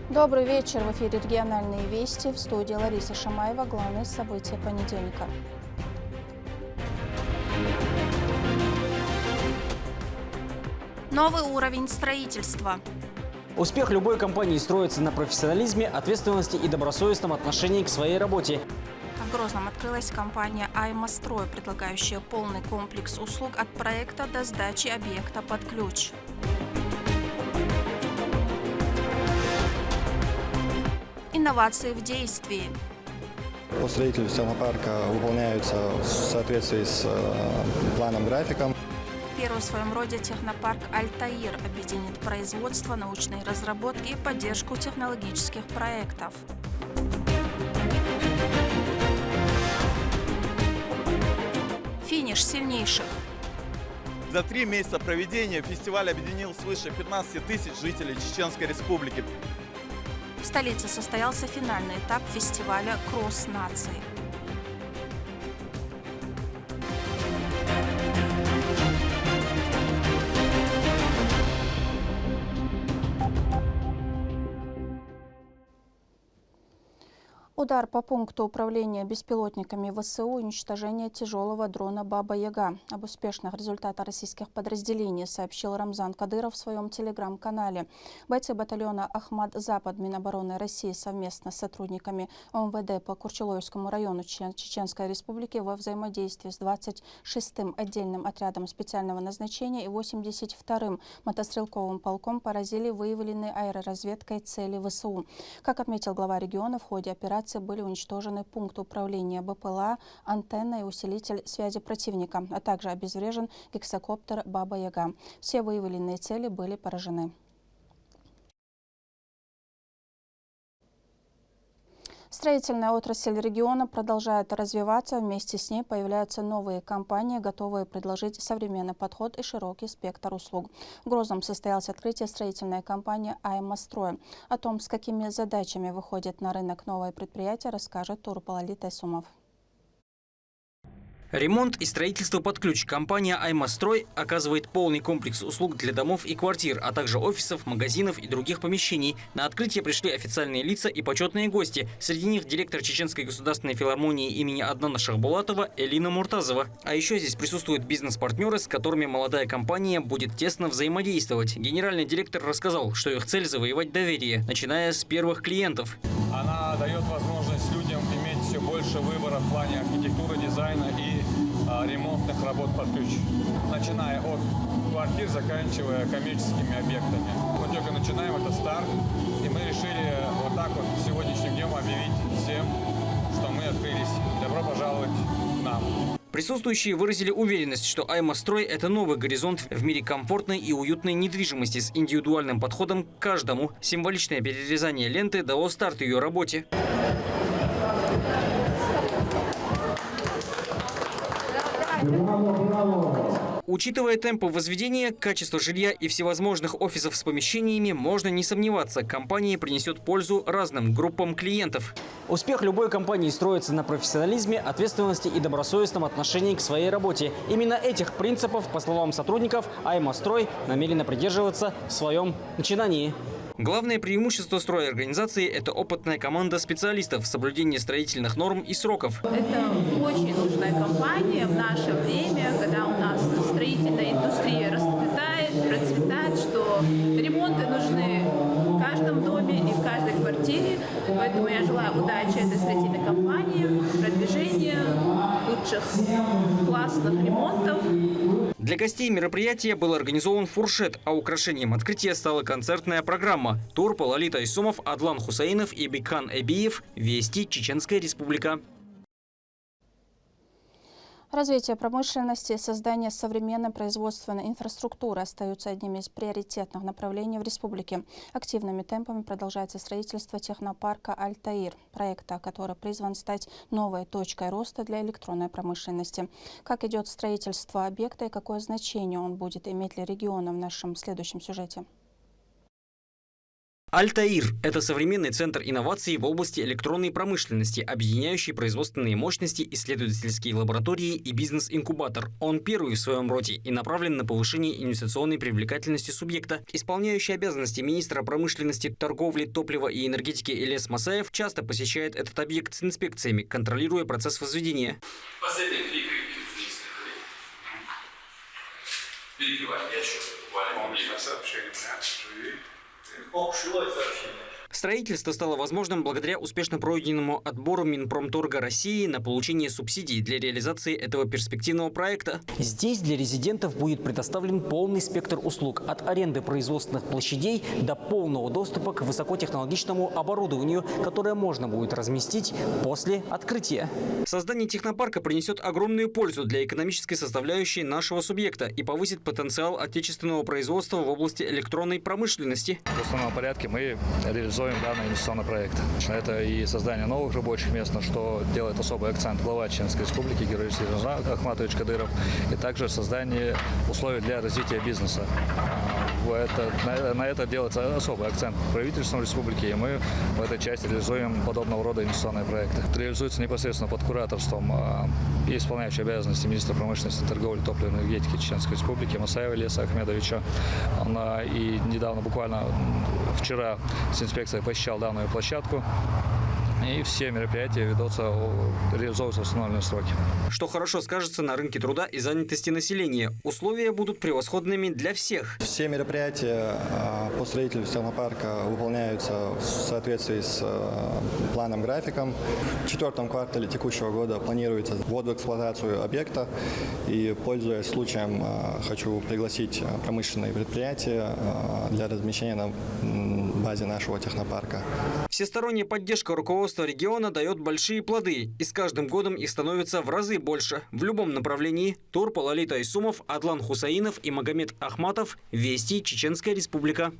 Добрый вечер. В эфире «Региональные вести». В студии Лариса Шамаева. Главные события понедельника. Новый уровень строительства. Успех любой компании строится на профессионализме, ответственности и добросовестном отношении к своей работе. В Грозном открылась компания «Аймастрой», предлагающая полный комплекс услуг от проекта до сдачи объекта под ключ. Инновации в действии. По строительству технопарка выполняются в соответствии с планом, графиком. Первый в своем роде технопарк «Альтаир» объединит производство, научные разработки и поддержку технологических проектов. Финиш сильнейших. За 3 месяца проведения фестиваль объединил свыше 15 тысяч жителей Чеченской Республики. В столице состоялся финальный этап фестиваля «Кросс наций». Удар по пункту управления беспилотниками ВСУ, уничтожение тяжелого дрона «Баба-Яга». Об успешных результатах российских подразделений сообщил Рамзан Кадыров в своем телеграм-канале. Бойцы батальона «Ахмат-Запад» Минобороны России совместно с сотрудниками ОМВД по Курчелоевскому району Чеченской Республики во взаимодействии с 26-м отдельным отрядом специального назначения и 82-м мотострелковым полком поразили выявленные аэроразведкой цели ВСУ. Как отметил глава региона, в ходе операции были уничтожены пункт управления БПЛА, антенна и усилитель связи противника, а также обезврежен гексакоптер «Баба-Яга». Все выявленные цели были поражены. Строительная отрасль региона продолжает развиваться. Вместе с ней появляются новые компании, готовые предложить современный подход и широкий спектр услуг. В Грозном состоялось открытие строительной компании «Аймастрой». О том, с какими задачами выходит на рынок новое предприятие, расскажет Турпалалит Айсумов. Ремонт и строительство под ключ. Компания «Аймастрой» оказывает полный комплекс услуг для домов и квартир, а также офисов, магазинов и других помещений. На открытие пришли официальные лица и почетные гости. Среди них директор Чеченской государственной филармонии имени Аднана Шахбулатова Элина Муртазова. А еще здесь присутствуют бизнес-партнеры, с которыми молодая компания будет тесно взаимодействовать. Генеральный директор рассказал, что их цель – завоевать доверие, начиная с первых клиентов. Она дает возможность людям иметь все больше выбора в плане архитектуры, дизайна и ремонтных работ под ключ, начиная от квартир, заканчивая коммерческими объектами. Мы только начинаем, это старт, и мы решили вот так вот сегодняшним днем объявить всем, что мы открылись. Добро пожаловать к нам. Присутствующие выразили уверенность, что «Аймастрой» – это новый горизонт в мире комфортной и уютной недвижимости с индивидуальным подходом к каждому. Символичное перерезание ленты дало старт ее работе. Учитывая темпы возведения, качество жилья и всевозможных офисов с помещениями, можно не сомневаться, компания принесет пользу разным группам клиентов. Успех любой компании строится на профессионализме, ответственности и добросовестном отношении к своей работе. Именно этих принципов, по словам сотрудников, «Аймастрой» намерена придерживаться в своем начинании. Главное преимущество стройорганизации – это опытная команда специалистов, соблюдение строительных норм и сроков. Это очень нужная компания в наше время, когда у нас строительная индустрия расцветает, процветает, что ремонты нужны в каждом доме и в каждой квартире. Поэтому я желаю удачи этой строительной компании, продвижения, лучших классных ремонтов. Для гостей мероприятия был организован фуршет, а украшением открытия стала концертная программа. Турпалалит Айсумов, Адлан Хусаинов и Бекхан Эбиев. Вести, Чеченская Республика. Развитие промышленности и создание современной производственной инфраструктуры остаются одними из приоритетных направлений в республике. Активными темпами продолжается строительство технопарка «Альтаир», проекта, который призван стать новой точкой роста для электронной промышленности. Как идет строительство объекта и какое значение он будет иметь для региона, в нашем следующем сюжете. Альтаир – это современный центр инноваций в области электронной промышленности, объединяющий производственные мощности, исследовательские лаборатории и бизнес-инкубатор. Он первый в своем роде и направлен на повышение инвестиционной привлекательности субъекта. Исполняющий обязанности министра промышленности, торговли, топлива и энергетики Ильяс Масаев часто посещает этот объект с инспекциями, контролируя процесс возведения. Последний клик перекрывать. Я что? Сообщение. Строительство стало возможным благодаря успешно пройденному отбору Минпромторга России на получение субсидий для реализации этого перспективного проекта. Здесь для резидентов будет предоставлен полный спектр услуг от аренды производственных площадей до полного доступа к высокотехнологичному оборудованию, которое можно будет разместить после открытия. Создание технопарка принесет огромную пользу для экономической составляющей нашего субъекта и повысит потенциал отечественного производства в области электронной промышленности. В основном порядке мы реализуем данный инвестиционный проект. Это и создание новых рабочих мест, на что делает особый акцент глава Чеченской Республики Герой Рамзан Ахматович Кадыров, и также создание условий для развития бизнеса. На это делается особый акцент правительством республики, и мы в этой части реализуем подобного рода инвестиционные проекты. Это реализуется непосредственно под кураторством и исполняющей обязанности министра промышленности, торговли, топлива и энергетики Чеченской Республики Масаева Ильяса Ахмедовича. И недавно, буквально вчера, с инспекцией посещал данную площадку. И все мероприятия реализовываются в установленные сроки. Что хорошо скажется на рынке труда и занятости населения. Условия будут превосходными для всех. Все мероприятия по строительству технопарка выполняются в соответствии с планом, графиком. В 4 квартале текущего года планируется ввод в эксплуатацию объекта. И, пользуясь случаем, хочу пригласить промышленные предприятия для размещения на базе нашего технопарка. Всесторонняя поддержка руководства региона дает большие плоды, и с каждым годом их становится в разы больше. В любом направлении. Турпал Алита Исумов, Адлан Хусаинов и Магомед Ахматов. Вести, Чеченская Республика.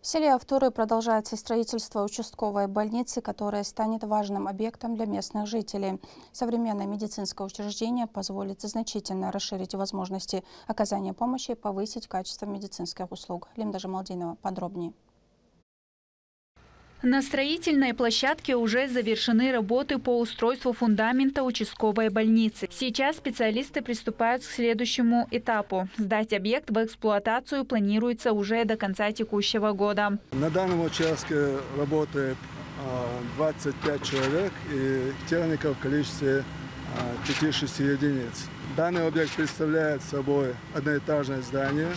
В селе Автуры продолжается строительство участковой больницы, которая станет важным объектом для местных жителей. Современное медицинское учреждение позволит значительно расширить возможности оказания помощи и повысить качество медицинских услуг. Лимда Жамалдинова подробнее. На строительной площадке уже завершены работы по устройству фундамента участковой больницы. Сейчас специалисты приступают к следующему этапу. Сдать объект в эксплуатацию планируется уже до конца текущего года. На данном участке работает 25 человек и техника в количестве 5-6 единиц. Данный объект представляет собой одноэтажное здание,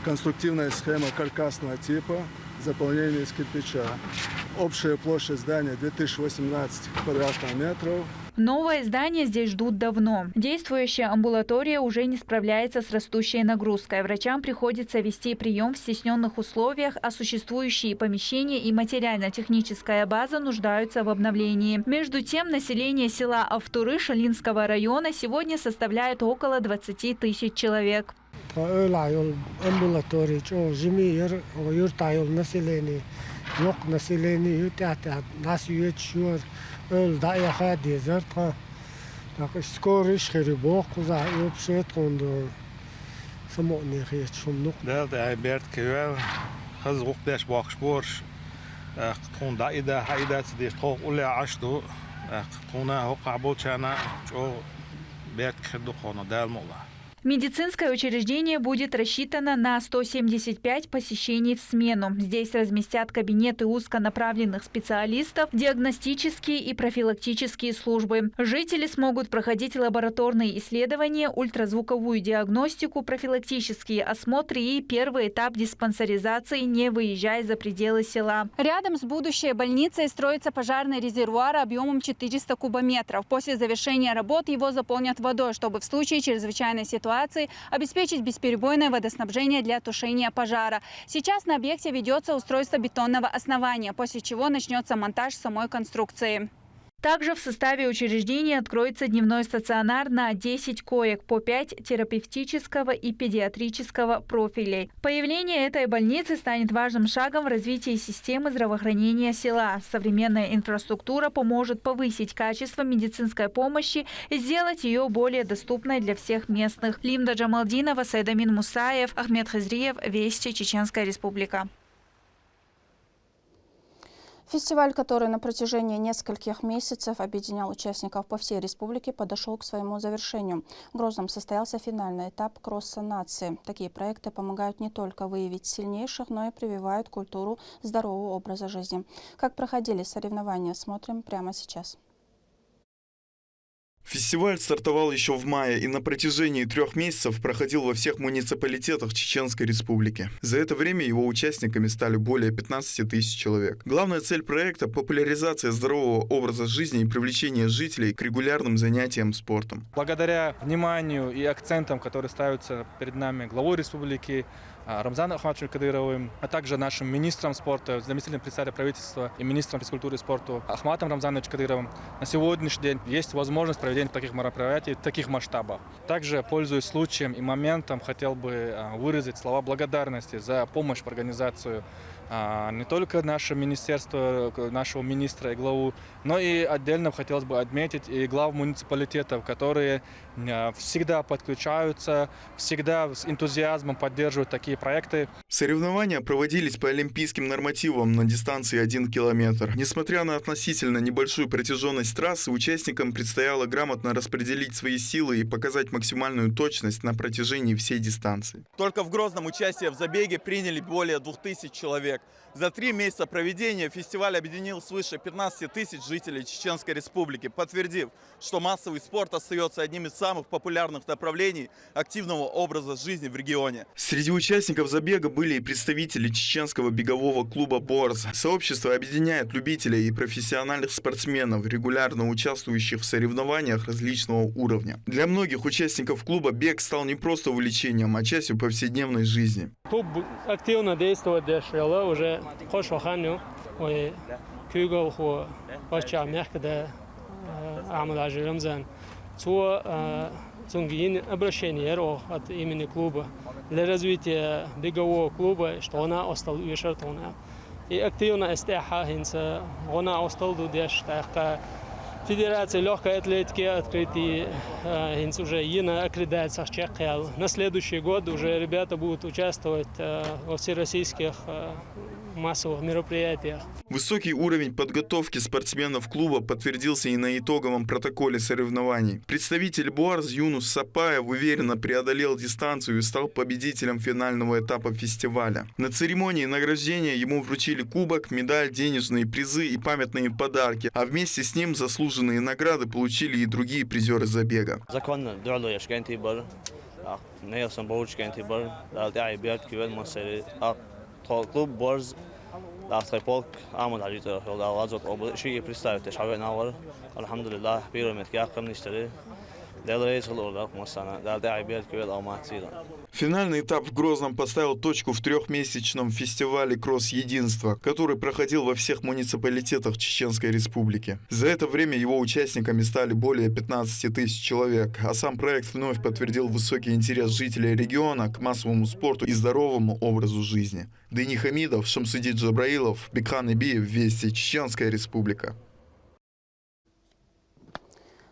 конструктивная схема каркасного типа, заполнение из кирпича. Общая площадь здания 2018 квадратных метров. Новое здание здесь ждут давно. Действующая амбулатория уже не справляется с растущей нагрузкой. Врачам приходится вести прием в стесненных условиях, а существующие помещения и материально-техническая база нуждаются в обновлении. Между тем, население села Автуры Шалинского района сегодня составляет около 20 тысяч человек. Yok население нас ючур да я хади зартка так скориш хрибок за обшет кондо самотный хечумнук да Альберт Кевел хазук даш бахшборш кунда ида хайда сди хо уля ашту куна хо кабочана чо берт хдухоно далмола. Медицинское учреждение будет рассчитано на 175 посещений в смену. Здесь разместят кабинеты узконаправленных специалистов, диагностические и профилактические службы. Жители смогут проходить лабораторные исследования, ультразвуковую диагностику, профилактические осмотры и первый этап диспансеризации, не выезжая за пределы села. Рядом с будущей больницей строится пожарный резервуар объемом 400 кубометров. После завершения работ его заполнят водой, чтобы в случае чрезвычайной ситуации обеспечить бесперебойное водоснабжение для тушения пожара. Сейчас на объекте ведется устройство бетонного основания, после чего начнется монтаж самой конструкции. Также в составе учреждения откроется дневной стационар на 10 коек по 5 терапевтического и педиатрического профилей. Появление этой больницы станет важным шагом в развитии системы здравоохранения села. Современная инфраструктура поможет повысить качество медицинской помощи и сделать ее более доступной для всех местных. Лимда Джамалдинова, Сайдамин Мусаев, Ахмед Хазриев, Вести, Чеченская Республика. Фестиваль, который на протяжении нескольких месяцев объединял участников по всей республике, подошел к своему завершению. В Грозном состоялся финальный этап кросса нации. Такие проекты помогают не только выявить сильнейших, но и прививают культуру здорового образа жизни. Как проходили соревнования, смотрим прямо сейчас. Фестиваль стартовал еще в мае и на протяжении 3 месяцев проходил во всех муниципалитетах Чеченской Республики. За это время его участниками стали более 15 тысяч человек. Главная цель проекта – популяризация здорового образа жизни и привлечение жителей к регулярным занятиям спортом. Благодаря вниманию и акцентам, которые ставятся перед нами главой республики Рамзаном Ахматовичем Кадыровым, а также нашим министром спорта, заместителем председателя правительства и министром физкультуры и спорта Ахматом Рамзановичем Кадыровым, на сегодняшний день есть возможность проведения таких мероприятий в таких масштабах. Также, пользуясь случаем и моментом, хотел бы выразить слова благодарности за помощь в организацию не только наше министерство, нашего министра и главу, но и отдельно хотелось бы отметить и глав муниципалитетов, которые всегда подключаются, всегда с энтузиазмом поддерживают такие проекты. Соревнования проводились по олимпийским нормативам на дистанции 1 километр. Несмотря на относительно небольшую протяженность трассы, участникам предстояло грамотно распределить свои силы и показать максимальную точность на протяжении всей дистанции. Только в Грозном участие в забеге приняли более 2000 человек. За 3 месяца проведения фестиваль объединил свыше 15 тысяч жителей Чеченской Республики, подтвердив, что массовый спорт остается одним из самых популярных направлений активного образа жизни в регионе. Среди участников забега были и представители чеченского бегового клуба «Борз». Сообщество объединяет любителей и профессиональных спортсменов, регулярно участвующих в соревнованиях различного уровня. Для многих участников клуба бег стал не просто увлечением, а частью повседневной жизни. Клуб активно действует уже خوشوخانو و كيغو خو باشا مخده عمل رمضان تو цунгин обращение от имени клуба для развития бегового клуба, что она осталась уешертона. И активно эстеха хинца она осталась дудеш так Федерация легкой атлетики открытий уже на аккредитациях чекал. На следующий год уже ребята будут участвовать во всероссийских массовых мероприятиях. Высокий уровень подготовки спортсменов клуба подтвердился и на итоговом протоколе соревнований. Представитель БОАРЗ Юнус Сапаев уверенно преодолел дистанцию и стал победителем финального этапа фестиваля. На церемонии награждения ему вручили кубок, медаль, денежные призы и памятные подарки, а вместе с ним заслуженные награды получили и другие призеры забега. Клуб Борз полк Амуд Алита Хилдалазот шиги представитель Шаве Навар Алхамдулилlah пирамид якам нистери Финальный этап в Грозном поставил точку в 3-месячном фестивале «Кросс-единство», который проходил во всех муниципалитетах Чеченской Республики. За это время его участниками стали более 15 тысяч человек, а сам проект вновь подтвердил высокий интерес жителей региона к массовому спорту и здоровому образу жизни. Дени Хамидов, Шамсудин Джабраилов, Бекхан Ибиев, Вести, Чеченская Республика.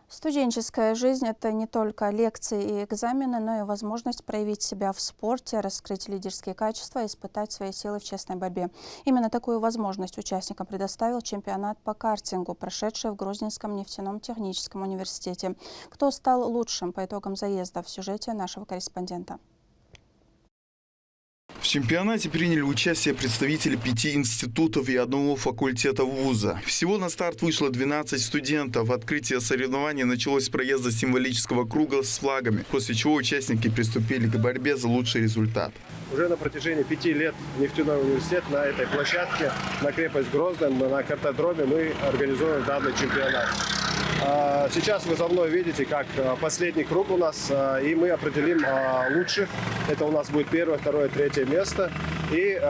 Студенческая жизнь – это не только лекции и экзамены, но и возможность проявить себя в спорте, раскрыть лидерские качества и испытать свои силы в честной борьбе. Именно такую возможность участникам предоставил чемпионат по картингу, прошедший в Грозненском нефтяном техническом университете. Кто стал лучшим по итогам заезда, в сюжете нашего корреспондента. В чемпионате приняли участие представители 5 институтов и 1 факультета вуза. Всего на старт вышло 12 студентов. Открытие соревнований началось с проезда символического круга с флагами, после чего участники приступили к борьбе за лучший результат. Уже на протяжении 5 лет нефтяной университет на этой площадке, на крепость Грозном, на картодроме мы организуем данный чемпионат. Сейчас вы за мной видите, как последний круг у нас, и мы определим лучших. Это у нас будет 1, 2, 3 место. И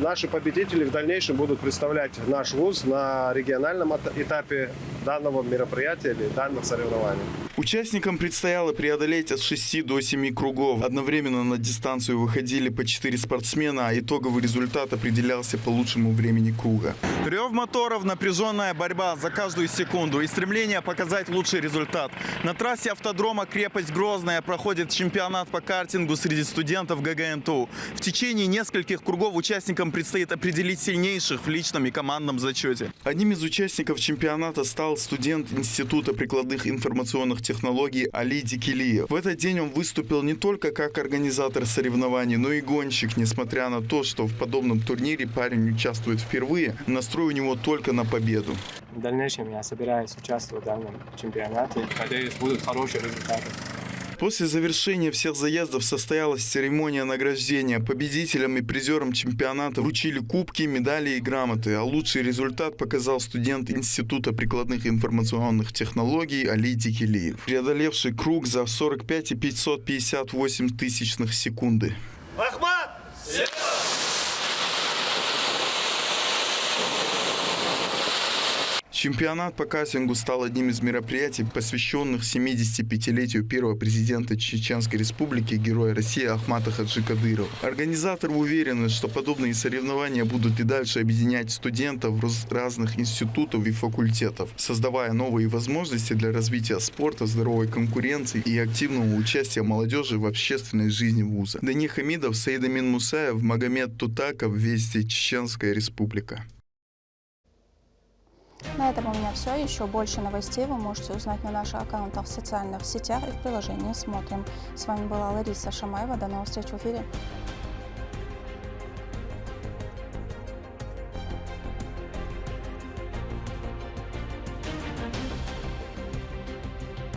наши победители в дальнейшем будут представлять наш вуз на региональном этапе данного мероприятия или данных соревнований. Участникам предстояло преодолеть от 6 до 7 кругов. Одновременно на дистанцию выходили по 4 спортсмена, а итоговый результат определялся по лучшему времени круга. Рев моторов, напряженная борьба за каждую секунду и стремление показать лучший результат. На трассе автодрома «Крепость Грозная» проходит чемпионат по картингу среди студентов ГГНТУ. В течение нескольких кругов участникам предстоит определить сильнейших в личном и командном зачете. Одним из участников чемпионата стал студент Института прикладных информационных технологий Али Дикилиев. В этот день он выступил не только как организатор соревнований, но и гонщик. Несмотря на то, что в подобном турнире парень участвует впервые, настрой у него только на победу. В дальнейшем я собираюсь участвовать в данном чемпионате. Надеюсь, будут хорошие результаты. После завершения всех заездов состоялась церемония награждения. Победителям и призерам чемпионата вручили кубки, медали и грамоты, а лучший результат показал студент Института прикладных информационных технологий Али Дикилиев, преодолевший круг за 45,558 секунды. Ахмат! Чемпионат по картингу стал одним из мероприятий, посвященных 75-летию первого президента Чеченской Республики, героя России Ахмата Хаджи Кадырова. Организаторы уверены, что подобные соревнования будут и дальше объединять студентов разных институтов и факультетов, создавая новые возможности для развития спорта, здоровой конкуренции и активного участия молодежи в общественной жизни вуза. Дани Хамидов, Саид Амин Мусаев, Магомед Тутаков, Вести, Чеченская Республика. На этом у меня все. Еще больше новостей вы можете узнать на наших аккаунтах в социальных сетях и в приложении «Смотрим». С вами была Лариса Шамаева. До новых встреч в эфире.